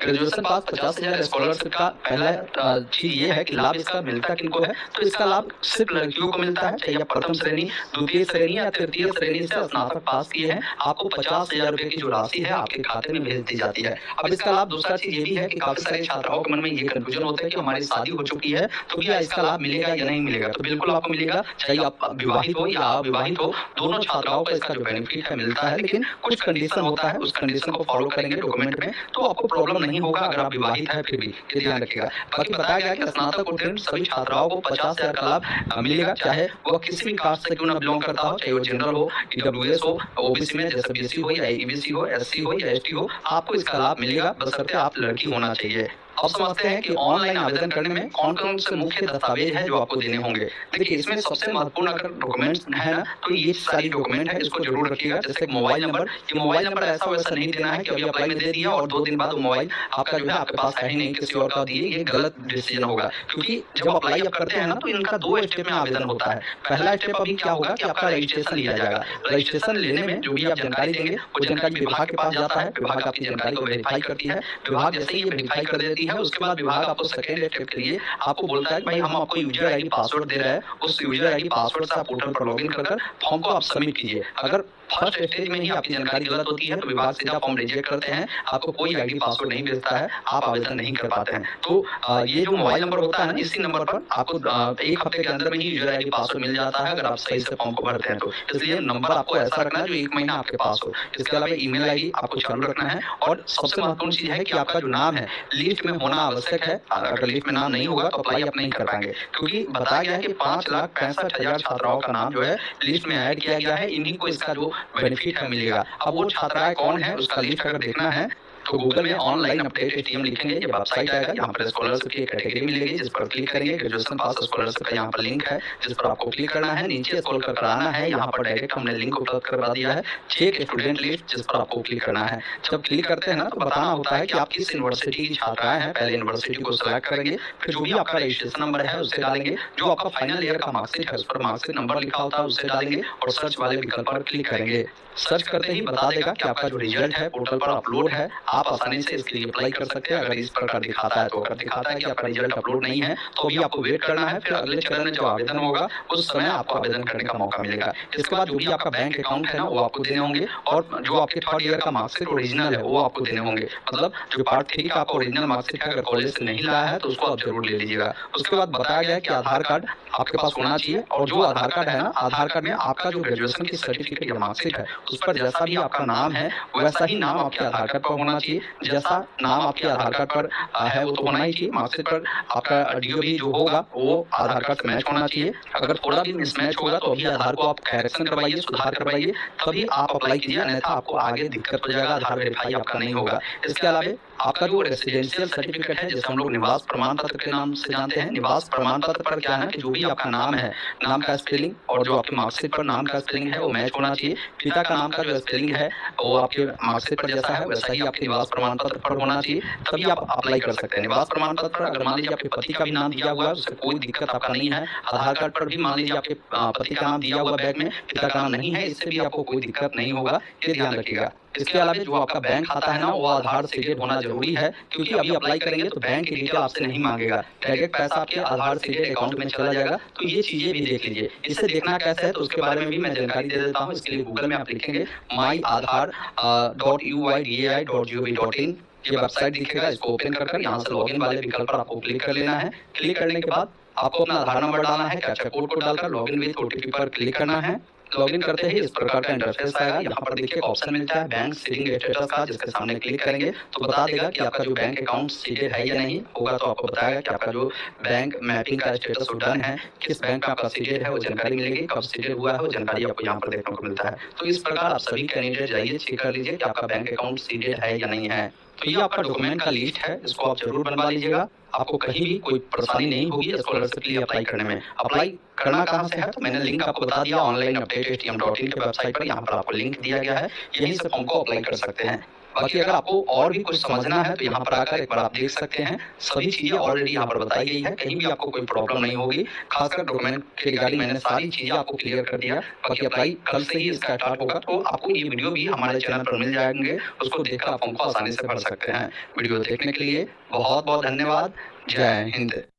Graduation pass 50,000 scholarship का पहला चीज़ ये है कि लाभ इसका मिलता किनको है, तो इसका लाभ सिर्फ लड़कियों को मिलता है, चाहे आप प्रथम श्रेणी, द्वितीय श्रेणी या तृतीय श्रेणी से स्नातक पास किए हैं, आपको 50,000 रुपए की जो राशि है आपके खाते में भेज दी जाती है। अब इसका लाभ दूसरा चीज़ ये भी है कि काफ़ी सारे छात्राओं के मन में ये कन्फ्यूजन होता है कि हमारी शादी हो चुकी है, तो क्या इसका लाभ मिलेगा या नहीं मिलेगा? तो बिल्कुल आपको मिलेगा, चाहे आप विवाहित हो या अविवाहित हो, दोनों छात्राओं को इसका जो बेनिफिट है मिलता है, लेकिन कुछ कंडीशन होता है, उस कंडीशन को फॉलो करेंगे डॉक्यूमेंट में, तो आपको प्रॉब्लम नहीं होगा अगर आप विवाहित हैं फिर भी, ये ध्यान रखिएगा। बाकी बताया गया कि स्नातक उत्तीर्ण सभी छात्राओं को 50,000 का लाभ मिलेगा, चाहे वह किसी भी कास्ट से क्यों ना बिलोंग करता हो, चाहे वो जनरल हो, ईडब्ल्यूएस हो, ओबीसी में जैसे बीसी हो या ईबीसी हो, एससी हो या एसटी हो, आपको इसका लाभ मिलेगा, बशर्ते आप लड़की होना चाहिए। अब समझते हैं कि ऑनलाइन आवेदन करने में कौन-कौन से मुख्य दस्तावेज हैं जो आपको देने होंगे। देखिए इसमें सबसे महत्वपूर्ण अगर डॉक्यूमेंट्स है ना, तो ये सारी डॉक्यूमेंट है, इसको जरूर रखिएगा। जैसे मोबाइल नंबर, ये मोबाइल नंबर ऐसा वैसा नहीं देना है कि अभी अप्लाई में दे दिया और 2 दिन बाद वो मोबाइल आपका जो है आपके पास है ही नहीं, किसी और का दिए, ये गलत डिसीजन होगा। क्योंकि जब अप्लाई आप करते हैं ना, तो इनका 2 स्टेप में आवेदन होता है। पहला स्टेप अभी क्या होगा कि आपका रजिस्ट्रेशन लिया जाएगा। रजिस्ट्रेशन लेने में जो भी आप जानकारी देंगे, वो जानकारी विभाग के पास जाता है, विभाग आपकी जानकारी को वेरीफाई करती है। विभाग जैसे ही ये वेरीफाई कर देती है, उसके बाद विभाग आपको सेकंड स्टेप के लिए आपको बोलता है कि भाई हम आपको यूजर आईडी पासवर्ड दे रहे हैं, उस यूजर आईडी पासवर्ड से आप पोर्टल पर लॉगिन कर फॉर्म को आप सबमिट कीजिए। अगर फर्स्ट स्टेज में ही आपकी जानकारी गलत होती है तो विभाग सीधा फॉर्म रिजेक्ट करते हैं, आपको कोई आईडी पासवर्ड नहीं भेजता है, आप आवेदन नहीं कर पाते हैं। तो ये जो मोबाइल नंबर होता है ना, इसी नंबर पर आपको 1 हफ्ते के अंदर में ही यूजर आईडी पासवर्ड मिल जाता है अगर आप सही से फॉर्म को भरते हैं तो। इसलिए नंबर आपको ऐसा रखना है जो 1 महीना आपके पास हो। इसके अलावा ईमेल आईडी आपको चालू रखना है और सबसे महत्वपूर्ण चीज है कि आपका जो नाम है लिस्ट में होना आवश्यक है। अगर लिस्ट में नाम नहीं होगा तो अप्लाई आप नहीं कर पाएंगे, क्योंकि बताया गया है कि 5,65,000 छात्राओं का नाम जो है लिस्ट में ऐड किया गया है, इन्हीं को इसका जो बेनिफिट है मिलेगा। अब वो छात्राएं कौन है उसका लिस्ट अगर देखना है तो गूगल में ऑनलाइन अपडेट एटीएम लिखेंगे, ये वेबसाइट आएगा, यहाँ पर स्कॉलरशिप की कैटेगरी मिलेगी, जिस पर क्लिक करेंगे, ग्रेजुएशन पास स्कॉलरशिप का यहाँ पर लिंक है जिस पर आपको क्लिक करना है, नीचे स्क्रॉल कर आना है, यहाँ पर डायरेक्ट हमने लिंक उपलब्ध करवा दिया है, चेक स्टूडेंट लिस्ट, जिस पर आपको क्लिक करना है। जब क्लिक करते हैं ना तो बताना होता है कि आप किस यूनिवर्सिटी की छात्राएं हैं, पहले यूनिवर्सिटी को सिलेक्ट करेंगे, फिर जो भी आपका रजिस्ट्रेशन नंबर है उससे डालेंगे, जो आपका फाइनल ईयर का मार्कशीट है उस पर मार्कशीट नंबर लिखा होता है उससे डालेंगे और सर्च वाले विकल्प पर क्लिक करेंगे। सर्च करते ही बता देगा कि आपका जो रिजल्ट है पोर्टल पर अपलोड है, आप आसानी से इसके लिए अप्लाई कर सकते हैं अगर इस प्रकार दिखाता है तो। अगर दिखाता है कि आपका रिजल्ट अपलोड नहीं है तो अभी आपको वेट करना है, फिर अगले चरण में जो आवेदन होगा उस समय आपको आवेदन करने का मौका मिलेगा। इसके बाद जो भी आपका बैंक अकाउंट है ना वो आपको देने होंगे और जो आपके 3rd ईयर का मार्कशीट ओरिजिनल है वो आपको देने होंगे। मतलब जो पार्ट 3 का आपका ओरिजिनल मार्कशीट है अगर कॉलेज से नहीं लाया है तो उसको आप जरूर ले लीजिएगा। उसके बाद बताया गया है कि आधार कार्ड आपके पास होना चाहिए और जो आधार कार्ड है ना, आधार कार्ड में आपका जो ग्रेजुएशन की सर्टिफिकेट या मार्कशीट है उस पर जैसा भी आपका नाम है वैसा ही नाम आपके आधार कार्ड पर होना चाहिए। जैसा नाम आपके आधार कार्ड पर है वो तो होना ही चाहिए, मार्कशीट पर आपका डीओबी जो होगा वो आधार कार्ड से मैच होना चाहिए। अगर थोड़ा भी मिसमैच होगा तो अभी आधार को आप करेक्शन करवाइए, सुधार करवाइए, तभी आप अप्लाई कीजिए, अन्यथा आपको आगे दिक्कत हो जाएगा, आधार वेरीफाई आपका नहीं होगा। इसके अलावा आपका जो रेसिडेंशियल सर्टिफिकेट है जिसे हम लोग निवास प्रमाण पत्र के नाम से जानते हैं, निवास प्रमाण पत्र पर क्या है कि जो भी आपका नाम है, नाम का स्पेलिंग और जो आपकी मार्कशीट पर नाम का स्पेलिंग है वो मैच होना चाहिए। पिता का नाम का जो स्पेलिंग है वो आपके मार्कशीट पर जैसा है वैसा ही आपके निवास प्रमाण पत्र पर होना चाहिए, तभी आप अप्लाई कर सकते हैं। निवास प्रमाण पत्र पर अगर मान लीजिए आपके पति का भी नाम दिया हुआ है उससे कोई दिक्कत आपका नहीं है। आधार कार्ड पर भी मान लीजिए आपके पति का नाम दिया हुआ बैग में, पिता का नाम नहीं है, इससे भी आपको कोई दिक्कत नहीं होगा, ये ध्यान रखिएगा। इसके अलावा जो आपका बैंक खाता है ना वो आधार से लिंक होना जरूरी है, क्योंकि अभी अप्लाई करेंगे तो बैंक की डिटेल आपसे नहीं मांगेगा, डायरेक्ट पैसा आपके आधार से अकाउंट में चला जाएगा। तो ये चीजें भी देख लीजिए। इससे देखना कैसे है तो उसके बारे में भी मैं जानकारी दे देता हूँ। इसके लिए गूगल में आप लिखेंगे myaadhar.uid.gov.in, ये वेबसाइट दिखेगा, इसको ओपन कर यहाँ से लॉगिन वाले विकल्प पर आपको क्लिक कर लेना है। क्लिक करने के बाद आपको अपना आधार नंबर डालना है, कैप्चा कोड को डालकर लॉगिन विद ओटीपी पर क्लिक करना है। लॉगिन करते ही इस प्रकार का इंटरफेस आएगा। यहाँ पर देखिए ऑप्शन मिलता है बैंक सीडिंग स्टेटस का, जिसके सामने क्लिक करेंगे तो बता देगा कि आपका जो बैंक अकाउंट सीडेड है या नहीं। होगा तो आपको बताएगा कि आपका जो बैंक मैपिंग का स्टेटस डन है, किस बैंक में आपका सीडेड है वो जानकारी मिलेगी, कब सीडेड हुआ है वो जानकारी आपको यहाँ पर देखने को मिलता है। तो इस प्रकार आप सभी कैंडिडेट जाइए चेक कर लीजिए कि आपका बैंक अकाउंट सीडेड है या नहीं है। तो ये आपका डॉक्यूमेंट का लिस्ट है, इसको आप जरूर बनवा लीजिएगा, आपको कहीं भी कोई परेशानी नहीं होगी स्कॉलरशिप के लिए अप्लाई करने में। अप्लाई करना कहाँ से है तो मैंने लिंक आपको बता दिया, ऑनलाइन अपडेट ATM.in की वेबसाइट पर, यहाँ पर आपको लिंक दिया गया है, यहीं से फॉर्म को अप्लाई कर सकते हैं। बाकी अगर आपको और भी कुछ समझना है तो यहाँ पर आकर एक बार आप देख सकते हैं, सभी चीजें ऑलरेडी यहाँ पर बताई गई है, कहीं भी आपको कोई प्रॉब्लम नहीं होगी। खासकर डॉक्यूमेंट के रिगार्डिंग मैंने सारी चीजें आपको क्लियर कर दिया। बाकी अप्लाई कल से ही इसका स्टार्ट होगा, तो आपको ये वीडियो भी हमारे चैनल पर मिल जाएंगे, उसको देखकर आप फॉर्म को आसानी से भर सकते हैं। वीडियो देखने के लिए बहुत बहुत धन्यवाद। जय हिंद।